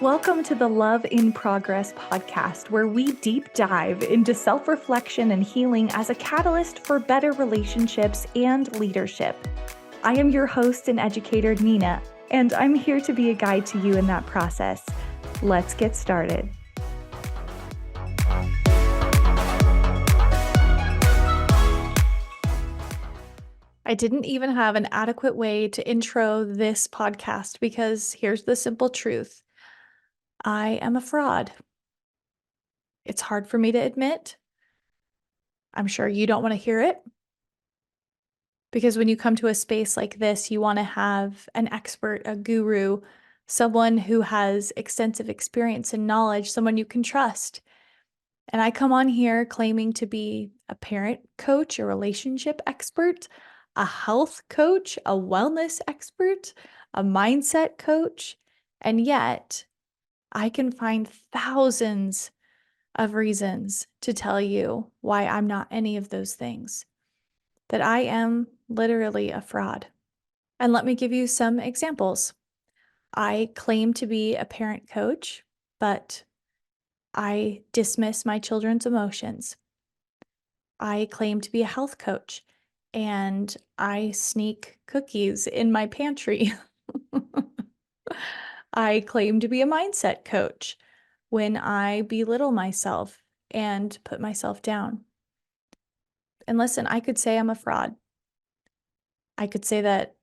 Welcome to the Love in Progress podcast, where we deep dive into self-reflection and healing as a catalyst for better relationships and leadership. I am your host and educator, Neena, and I'm here to be a guide to you in that process. Let's get started. I didn't even have an adequate way to intro this podcast because here's the simple truth. I am a fraud. It's hard for me to admit. I'm sure you don't want to hear it. Because when you come to a space like this, you want to have an expert, a guru, someone who has extensive experience and knowledge, someone you can trust. And I come on here claiming to be a parent coach, a relationship expert, a health coach, a wellness expert, a mindset coach. And yet, I can find thousands of reasons to tell you why I'm not any of those things, that I am literally a fraud. And let me give you some examples. I claim to be a parent coach, but I dismiss my children's emotions. I claim to be a health coach, and I sneak cookies in my pantry. I claim to be a mindset coach when I belittle myself and put myself down. And listen, I could say I'm a fraud. I could say that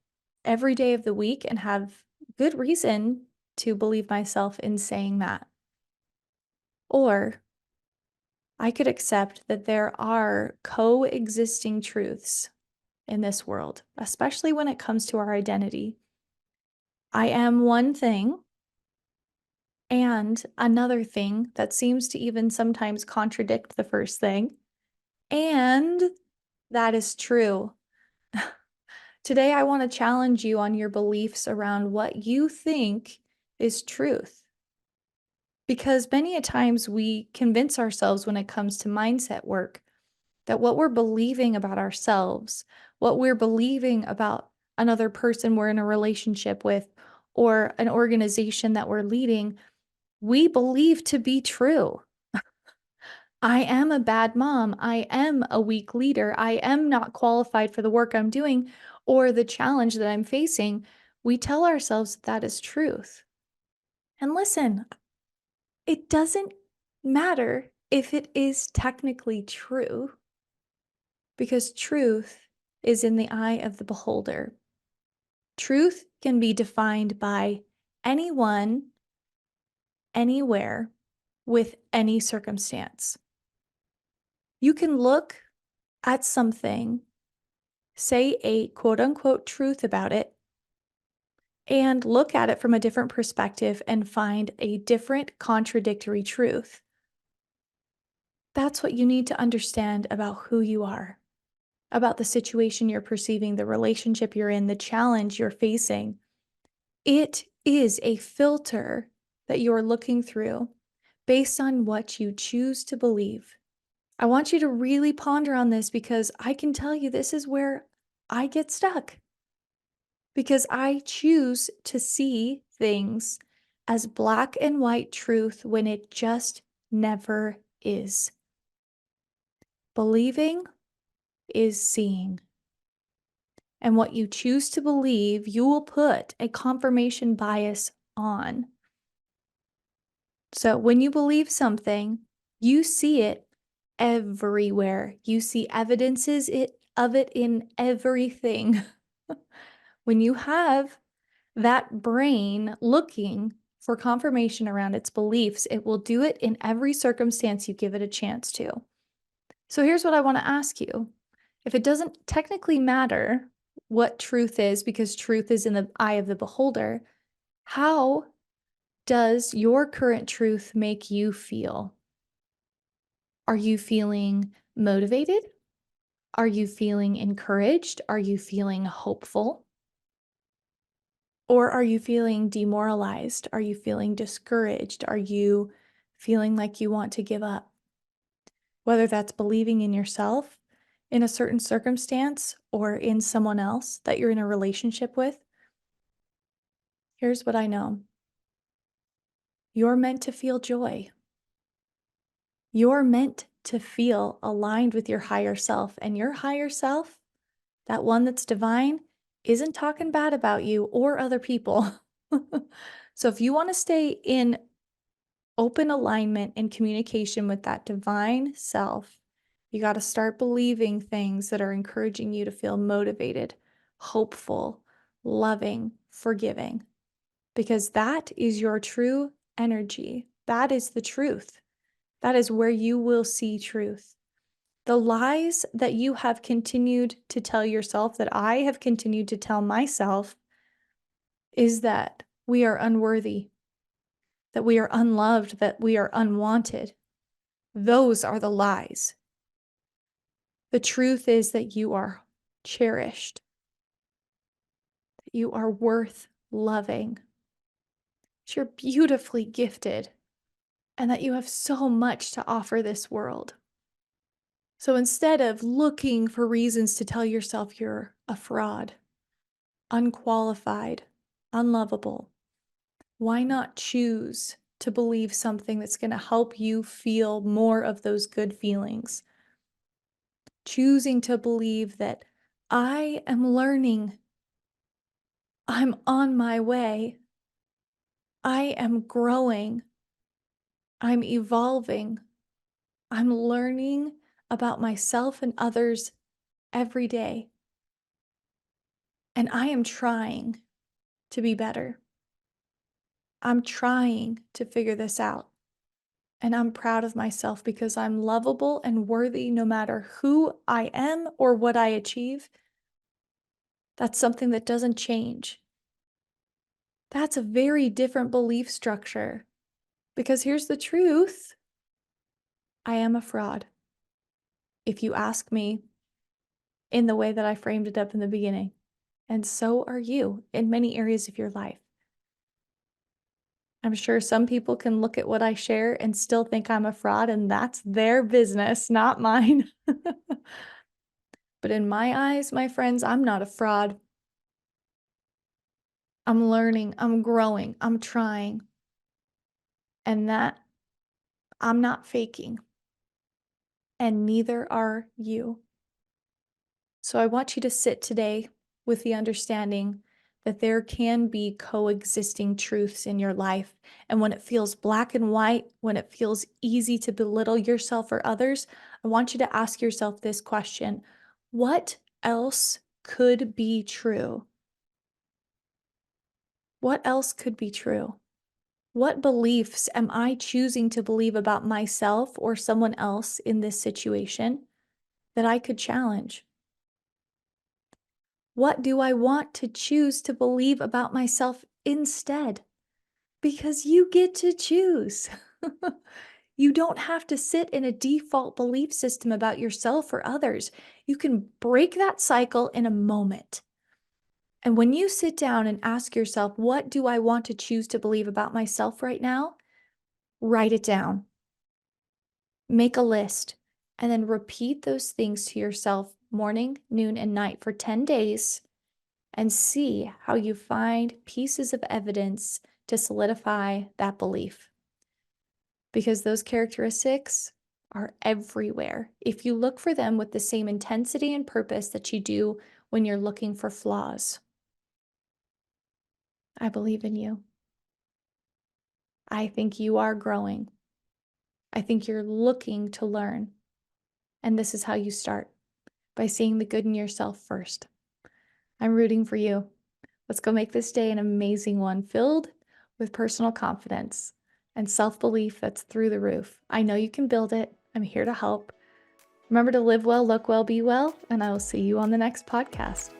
every day of the week and have good reason to believe myself in saying that. Or I could accept that there are coexisting truths in this world, especially when it comes to our identity. I am one thing and another thing that seems to even sometimes contradict the first thing. And that is true. Today, I want to challenge you on your beliefs around what you think is truth. Because many a times we convince ourselves when it comes to mindset work that what we're believing about ourselves, what we're believing about another person we're in a relationship with, or an organization that we're leading, we believe to be true. I am a bad mom. I am a weak leader. I am not qualified for the work I'm doing or the challenge that I'm facing. We tell ourselves that is truth. And listen, it doesn't matter if it is technically true, because truth is in the eye of the beholder. Truth can be defined by anyone, anywhere, with any circumstance. You can look at something, say a quote unquote truth about it, and look at it from a different perspective and find a different contradictory truth. That's what you need to understand about who you are, about the situation you're perceiving, the relationship you're in, the challenge you're facing. It is a filter that you're looking through based on what you choose to believe. I want you to really ponder on this, because I can tell you this is where I get stuck. Because I choose to see things as black and white truth when it just never is. Believing is seeing. And what you choose to believe, you will put a confirmation bias on. So when you believe something, you see it everywhere. You see evidences of it in everything. When you have that brain looking for confirmation around its beliefs, it will do it in every circumstance you give it a chance to. So here's what I want to ask you. If it doesn't technically matter what truth is, because truth is in the eye of the beholder, how does your current truth make you feel? Are you feeling motivated? Are you feeling encouraged? Are you feeling hopeful? Or are you feeling demoralized? Are you feeling discouraged? Are you feeling like you want to give up? Whether that's believing in yourself, in a certain circumstance, or in someone else that you're in a relationship with, here's what I know. You're meant to feel joy. You're meant to feel aligned with your higher self, and your higher self, that one that's divine, isn't talking bad about you or other people. So if you want to stay in open alignment and communication with that divine self, you got to start believing things that are encouraging you to feel motivated, hopeful, loving, forgiving, because that is your true energy. That is the truth. That is where you will see truth. The lies that you have continued to tell yourself, that I have continued to tell myself, is that we are unworthy, that we are unloved, that we are unwanted. Those are the lies. The truth is that you are cherished, that you are worth loving, that you're beautifully gifted, and that you have so much to offer this world. So instead of looking for reasons to tell yourself you're a fraud, unqualified, unlovable, why not choose to believe something that's going to help you feel more of those good feelings? Choosing to believe that I am learning, I'm on my way, I am growing, I'm evolving, I'm learning about myself and others every day, and I am trying to be better. I'm trying to figure this out. And I'm proud of myself because I'm lovable and worthy no matter who I am or what I achieve. That's something that doesn't change. That's a very different belief structure. Because here's the truth, I am a fraud. If you ask me in the way that I framed it up in the beginning. And so are you in many areas of your life. I'm sure some people can look at what I share and still think I'm a fraud, and that's their business, not mine. But in my eyes, my friends, I'm not a fraud. I'm learning, I'm growing, I'm trying. And that I'm not faking. And neither are you. So I want you to sit today with the understanding that there can be coexisting truths in your life. And when it feels black and white, when it feels easy to belittle yourself or others, I want you to ask yourself this question: what else could be true? What else could be true? What beliefs am I choosing to believe about myself or someone else in this situation that I could challenge? What do I want to choose to believe about myself instead? Because you get to choose. You don't have to sit in a default belief system about yourself or others. You can break that cycle in a moment. And when you sit down and ask yourself, what do I want to choose to believe about myself right now? Write it down. Make a list, and then repeat those things to yourself morning, noon, and night for 10 days and see how you find pieces of evidence to solidify that belief. Because those characteristics are everywhere if you look for them with the same intensity and purpose that you do when you're looking for flaws. I believe in you. I think you are growing. I think you're looking to learn. And this is how you start, by seeing the good in yourself first. I'm rooting for you. Let's go make this day an amazing one, filled with personal confidence and self-belief that's through the roof. I know you can build it. I'm here to help. Remember to live well, look well, be well, and I will see you on the next podcast.